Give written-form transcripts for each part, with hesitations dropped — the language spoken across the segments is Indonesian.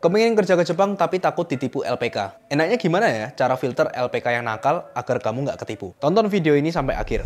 Kepingin kerja ke Jepang tapi takut ditipu LPK. Enaknya gimana ya cara filter LPK yang nakal agar kamu nggak ketipu? Tonton video ini sampai akhir.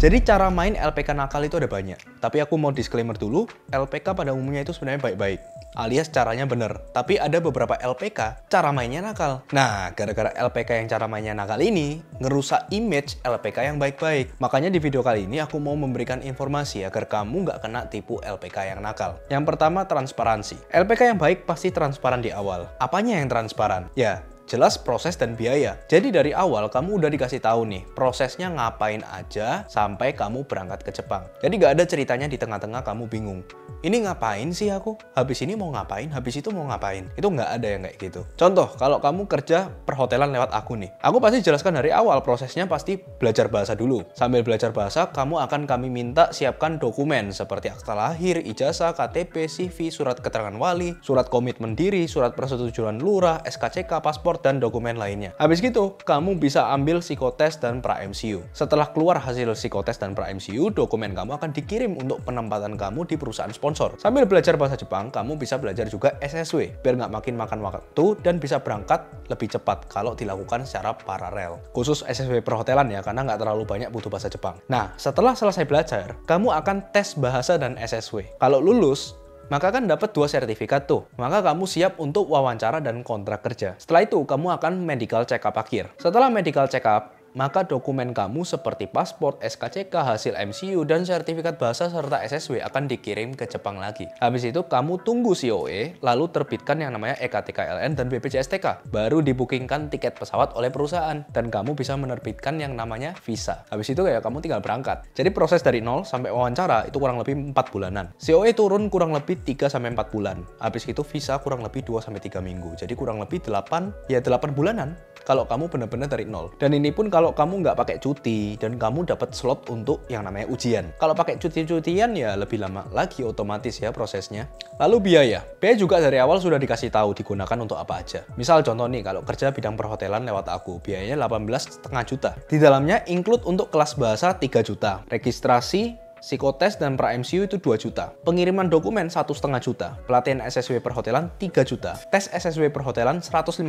Jadi cara main LPK nakal itu ada banyak. Tapi aku mau disclaimer dulu, LPK pada umumnya itu sebenarnya baik-baik. Alias caranya bener. Tapi ada beberapa LPK, cara mainnya nakal. Nah, gara-gara LPK yang cara mainnya nakal ini, ngerusak image LPK yang baik-baik. Makanya di video kali ini aku mau memberikan informasi agar kamu nggak kena tipu LPK yang nakal. Yang pertama, transparansi. LPK yang baik pasti transparan di awal. Apanya yang transparan? Ya, jelas proses dan biaya. Jadi dari awal kamu udah dikasih tahu nih prosesnya ngapain aja sampai kamu berangkat ke Jepang. Jadi nggak ada ceritanya di tengah-tengah kamu bingung. Ini ngapain sih aku? Habis ini mau ngapain? Habis itu mau ngapain? Itu nggak ada yang kayak gitu. Contoh, kalau kamu kerja perhotelan lewat aku nih. Aku pasti jelaskan dari awal prosesnya pasti belajar bahasa dulu. Sambil belajar bahasa, kami minta siapkan dokumen seperti akta lahir, ijazah, KTP, CV, surat keterangan wali, surat komitmen diri, surat persetujuan lurah, SKCK, paspor, dan dokumen lainnya. Habis gitu, kamu bisa ambil psikotes dan pra-MCU. Setelah keluar hasil psikotes dan pra-MCU, dokumen kamu akan dikirim untuk penempatan kamu di perusahaan sponsor. Sambil belajar bahasa Jepang, kamu bisa belajar juga SSW, biar nggak makan waktu dan bisa berangkat lebih cepat kalau dilakukan secara paralel. Khusus SSW perhotelan ya, karena nggak terlalu banyak butuh bahasa Jepang. Nah, setelah selesai belajar, kamu akan tes bahasa dan SSW. Kalau lulus, maka kan dapat 2 sertifikat tuh. Maka kamu siap untuk wawancara dan kontrak kerja. Setelah itu, kamu akan medical check up akhir. Setelah medical check up, maka dokumen kamu seperti paspor, SKCK, hasil MCU, dan sertifikat bahasa serta SSW akan dikirim ke Jepang lagi. Habis itu kamu tunggu COE, lalu terbitkan yang namanya EKTKLN dan BPJS-TK. Baru dibookingkan tiket pesawat oleh perusahaan, dan kamu bisa menerbitkan yang namanya visa. Habis itu ya kamu tinggal berangkat. Jadi proses dari 0 sampai wawancara itu kurang lebih 4 bulanan. COE turun kurang lebih 3-4 bulan. Habis itu visa kurang lebih 2-3 minggu. Jadi kurang lebih 8 bulanan kalau kamu benar-benar dari 0. Dan ini pun kalau kamu nggak pakai cuti dan kamu dapat slot untuk yang namanya ujian. Kalau pakai cuti-cutian ya lebih lama lagi otomatis ya prosesnya. Lalu biaya. Biaya juga dari awal sudah dikasih tahu digunakan untuk apa aja. Misal contoh nih, kalau kerja bidang perhotelan lewat aku, biayanya 18,5 juta. Di dalamnya include untuk kelas bahasa 3 juta. Registrasi, psikotes dan pra-MCU itu 2 juta. Pengiriman dokumen 1,5 juta. Pelatihan SSW perhotelan 3 juta. Tes SSW perhotelan 150.000.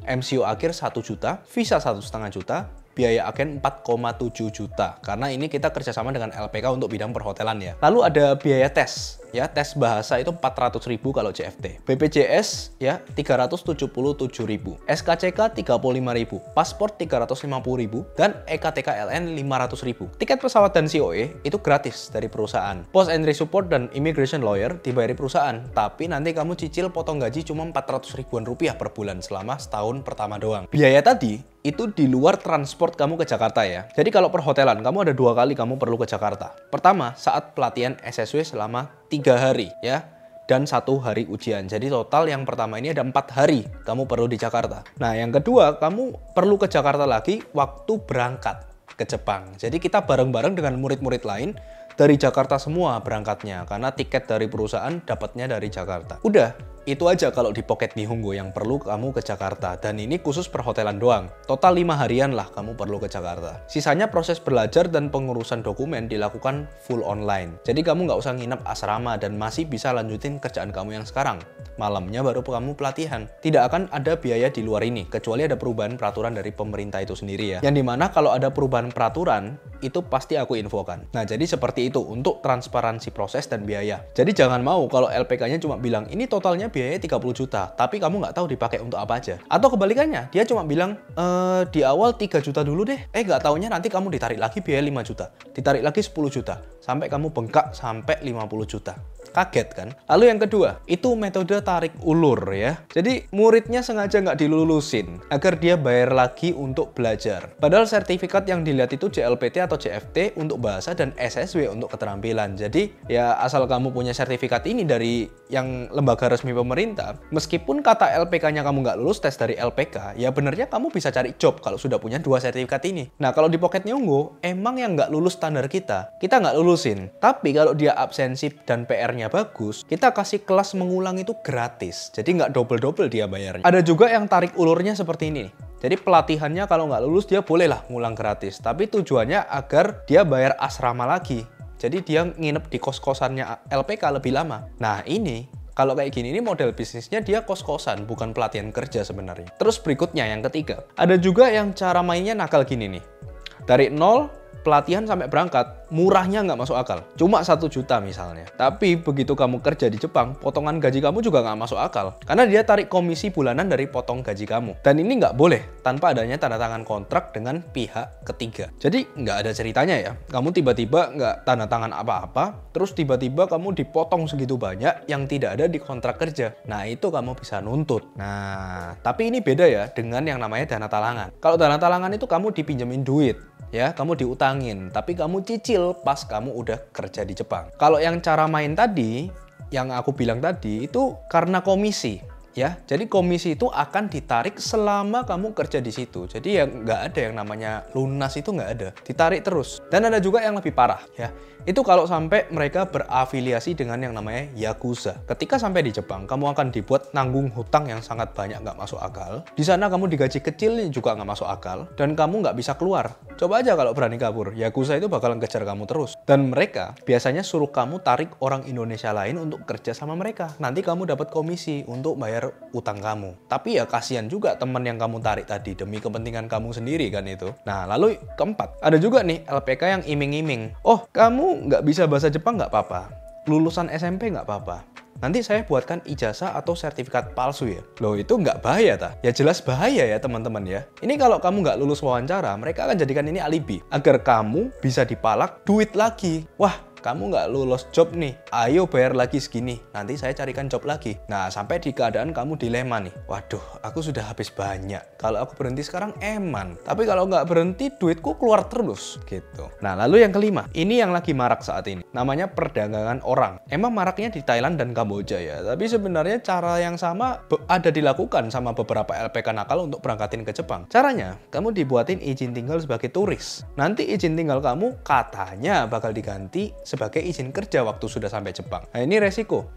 MCU akhir 1 juta. Visa 1,5 juta. Biaya agen 4,7 juta. Karena ini kita kerjasama dengan LPK untuk bidang perhotelan ya. Lalu ada biaya tes. Ya, tes bahasa itu 400.000 kalau CFT. BPJS ya 377.000. SKCK 35.000. Paspor 350.000 dan EKTKLN 500.000. Tiket pesawat dan COE itu gratis dari perusahaan. Post entry support dan immigration lawyer dibayari perusahaan, tapi nanti kamu cicil potong gaji cuma 400 ribuan rupiah per bulan selama setahun pertama doang. Biaya tadi itu di luar transport kamu ke Jakarta ya. Jadi kalau perhotelan, kamu ada 2 kali kamu perlu ke Jakarta. Pertama, saat pelatihan SSW selama 3 hari ya. Dan 1 hari ujian. Jadi total yang pertama ini ada 4 hari kamu perlu di Jakarta. Nah yang kedua, kamu perlu ke Jakarta lagi waktu berangkat ke Jepang. Jadi kita bareng-bareng dengan murid-murid lain dari Jakarta semua berangkatnya. Karena tiket dari perusahaan dapatnya dari Jakarta. Udah. Itu aja kalau di Pocket Nihongo yang perlu kamu ke Jakarta. Dan ini khusus perhotelan doang. Total 5 harian lah kamu perlu ke Jakarta. Sisanya proses belajar dan pengurusan dokumen dilakukan full online. Jadi kamu nggak usah nginep asrama dan masih bisa lanjutin kerjaan kamu yang sekarang. Malamnya baru kamu pelatihan. Tidak akan ada biaya di luar ini. Kecuali ada perubahan peraturan dari pemerintah itu sendiri ya. Yang dimana kalau ada perubahan peraturan, itu pasti aku infokan. Nah jadi seperti itu untuk transparansi proses dan biaya. Jadi jangan mau kalau LPK-nya cuma bilang, ini totalnya biayanya 30 juta, tapi kamu nggak tahu dipakai untuk apa aja. Atau kebalikannya, dia cuma bilang, di awal 3 juta dulu deh. Nggak taunya nanti kamu ditarik lagi biaya 5 juta. Ditarik lagi 10 juta. Sampai kamu bengkak sampai 50 juta. Kaget kan? Lalu yang kedua, itu metode tarik ulur ya. Jadi muridnya sengaja nggak dilulusin agar dia bayar lagi untuk belajar. Padahal sertifikat yang dilihat itu JLPT atau JFT untuk bahasa dan SSW untuk keterampilan. Jadi ya asal kamu punya sertifikat ini dari yang lembaga resmi pemerintah, meskipun kata LPK-nya kamu nggak lulus tes dari LPK, ya benernya kamu bisa cari job kalau sudah punya 2 sertifikat ini. Nah kalau di Pocket Nihongo, emang yang nggak lulus standar kita nggak lulusin. Tapi kalau dia absensi dan PR-nya bagus, kita kasih kelas mengulang itu gratis. Jadi nggak double-double dia bayarnya. Ada juga yang tarik ulurnya seperti ini nih. Jadi pelatihannya kalau nggak lulus dia bolehlah ngulang gratis. Tapi tujuannya agar dia bayar asrama lagi. Jadi dia nginep di kos-kosannya LPK lebih lama. Nah ini Kalau kayak gini, ini model bisnisnya dia kos-kosan, bukan pelatihan kerja sebenarnya. Terus berikutnya yang ketiga, ada juga yang cara mainnya nakal gini nih. Dari nol, pelatihan sampai berangkat, murahnya nggak masuk akal. Cuma 1 juta misalnya. Tapi begitu kamu kerja di Jepang, potongan gaji kamu juga nggak masuk akal. Karena dia tarik komisi bulanan dari potong gaji kamu. Dan ini nggak boleh tanpa adanya tanda tangan kontrak dengan pihak ketiga. Jadi nggak ada ceritanya ya. Kamu tiba-tiba nggak tanda tangan apa-apa, terus tiba-tiba kamu dipotong segitu banyak yang tidak ada di kontrak kerja. Nah itu kamu bisa nuntut. Nah, tapi ini beda ya dengan yang namanya dana talangan. Kalau dana talangan itu kamu dipinjemin duit. Ya, kamu diutangin, tapi kamu cicil pas kamu udah kerja di Jepang. Kalau yang cara main tadi, yang aku bilang tadi, itu karena komisi. Ya, jadi komisi itu akan ditarik selama kamu kerja di situ. Jadi ya nggak ada yang namanya lunas, itu nggak ada. Ditarik terus. Dan ada juga yang lebih parah ya. Itu kalau sampai mereka berafiliasi dengan yang namanya Yakuza. Ketika sampai di Jepang, kamu akan dibuat nanggung hutang yang sangat banyak nggak masuk akal. Di sana kamu digaji kecil juga nggak masuk akal. Dan kamu nggak bisa keluar. Coba aja kalau berani kabur. Yakuza itu bakalan kejar kamu terus. Dan mereka biasanya suruh kamu tarik orang Indonesia lain untuk kerja sama mereka. Nanti kamu dapat komisi untuk bayar utang kamu. Tapi ya kasihan juga teman yang kamu tarik tadi demi kepentingan kamu sendiri kan itu. Nah lalu keempat, ada juga nih LPK yang iming-iming. Oh kamu nggak bisa bahasa Jepang nggak apa-apa. Lulusan SMP nggak apa-apa. Nanti saya buatkan ijazah atau sertifikat palsu ya. Loh itu nggak bahaya ta? Ya jelas bahaya ya teman-teman ya. Ini kalau kamu nggak lulus wawancara, mereka akan jadikan ini alibi. Agar kamu bisa dipalak duit lagi. Wah, kamu nggak lulus job nih, ayo bayar lagi segini, nanti saya carikan job lagi. Nah, sampai di keadaan kamu dilema nih. Waduh, aku sudah habis banyak. Kalau aku berhenti sekarang eman. Tapi kalau nggak berhenti, duitku keluar terus. Gitu. Nah, lalu yang kelima. Ini yang lagi marak saat ini. Namanya perdagangan orang. Emang maraknya di Thailand dan Kamboja ya. Tapi sebenarnya cara yang sama ada dilakukan sama beberapa LPK nakal untuk berangkatin ke Jepang. Caranya, kamu dibuatin izin tinggal sebagai turis. Nanti izin tinggal kamu katanya bakal diganti sebagai izin kerja waktu sudah sampai Jepang. Nah ini resiko.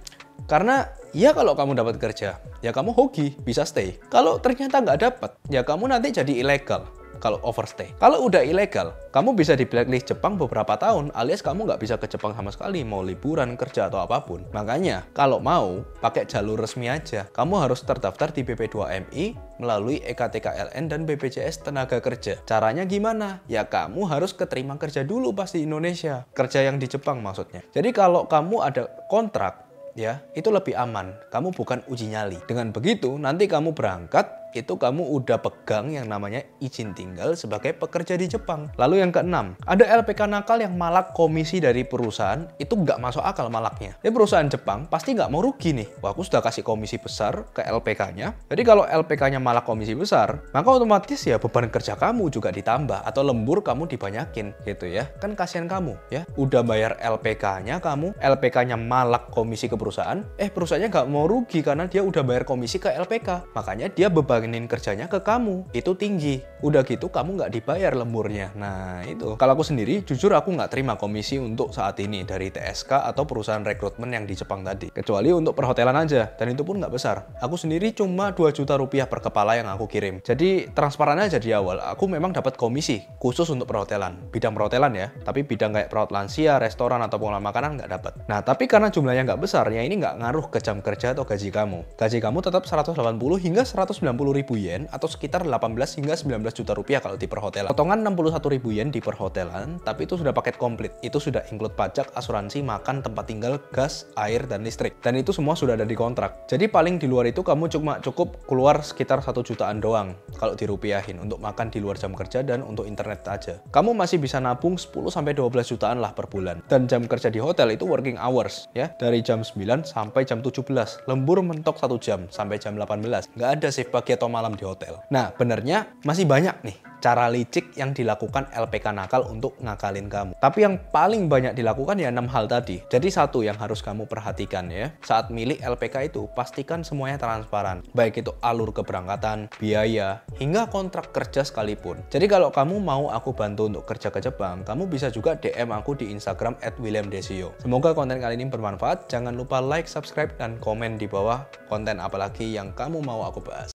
Karena ya kalau kamu dapat kerja, ya kamu hoki, bisa stay. Kalau ternyata nggak dapat, ya kamu nanti jadi ilegal. Kalau overstay. Kalau udah ilegal, kamu bisa di blacklist Jepang beberapa tahun, alias kamu nggak bisa ke Jepang sama sekali, mau liburan, kerja, atau apapun. Makanya, kalau mau, pakai jalur resmi aja. Kamu harus terdaftar di BP2MI melalui EKTKLN dan BPJS Tenaga Kerja. Caranya gimana? Ya kamu harus keterima kerja dulu pas di Indonesia. Kerja yang di Jepang maksudnya. Jadi kalau kamu ada kontrak, ya itu lebih aman. Kamu bukan uji nyali. Dengan begitu, nanti kamu berangkat, itu kamu udah pegang yang namanya izin tinggal sebagai pekerja di Jepang. Lalu yang keenam, ada LPK nakal yang malak komisi dari perusahaan, itu nggak masuk akal malaknya. Jadi perusahaan Jepang pasti nggak mau rugi nih. Wah, aku sudah kasih komisi besar ke LPK-nya. Jadi kalau LPK-nya malak komisi besar, maka otomatis ya beban kerja kamu juga ditambah atau lembur kamu dibanyakin gitu ya. Kan kasihan kamu ya. Udah bayar LPK-nya kamu, LPK-nya malak komisi ke perusahaan, perusahaannya nggak mau rugi karena dia udah bayar komisi ke LPK. Makanya dia bebanin kerjanya ke kamu, itu tinggi. Udah gitu kamu nggak dibayar lemburnya. Nah itu, kalau aku sendiri, jujur aku nggak terima komisi untuk saat ini dari TSK atau perusahaan rekrutmen yang di Jepang tadi. Kecuali untuk perhotelan aja, dan itu pun nggak besar. Aku sendiri cuma 2 juta rupiah per kepala yang aku kirim. Jadi transparan aja di awal, aku memang dapat komisi khusus untuk perhotelan. Bidang perhotelan ya, tapi bidang kayak perawat lansia, restoran, atau pengelola makanan nggak dapat. Nah tapi karena jumlahnya nggak besar, ya ini nggak ngaruh ke jam kerja atau gaji kamu. Gaji kamu tetap 180 hingga 190 ribu yen atau sekitar 18 hingga 19 juta rupiah kalau di perhotelan. Potongan 61 ribu yen di perhotelan, tapi itu sudah paket komplit. Itu sudah include pajak, asuransi, makan, tempat tinggal, gas, air, dan listrik. Dan itu semua sudah ada di kontrak. Jadi paling di luar itu kamu cuma cukup keluar sekitar 1 jutaan doang kalau dirupiahin untuk makan di luar jam kerja dan untuk internet aja. Kamu masih bisa nabung 10-12 jutaan lah per bulan. Dan jam kerja di hotel itu working hours ya, dari jam 9 sampai jam 17. Lembur mentok 1 jam sampai jam 18. Nggak ada shift pagi atau malam di hotel. Nah, benernya masih banyak nih cara licik yang dilakukan LPK nakal untuk ngakalin kamu. Tapi yang paling banyak dilakukan ya 6 hal tadi. Jadi satu yang harus kamu perhatikan ya, saat milih LPK itu pastikan semuanya transparan. Baik itu alur keberangkatan, biaya, hingga kontrak kerja sekalipun. Jadi kalau kamu mau aku bantu untuk kerja ke Jepang, kamu bisa juga DM aku di Instagram @williamdesio. Semoga konten kali ini bermanfaat. Jangan lupa like, subscribe, dan komen di bawah konten apalagi yang kamu mau aku bahas.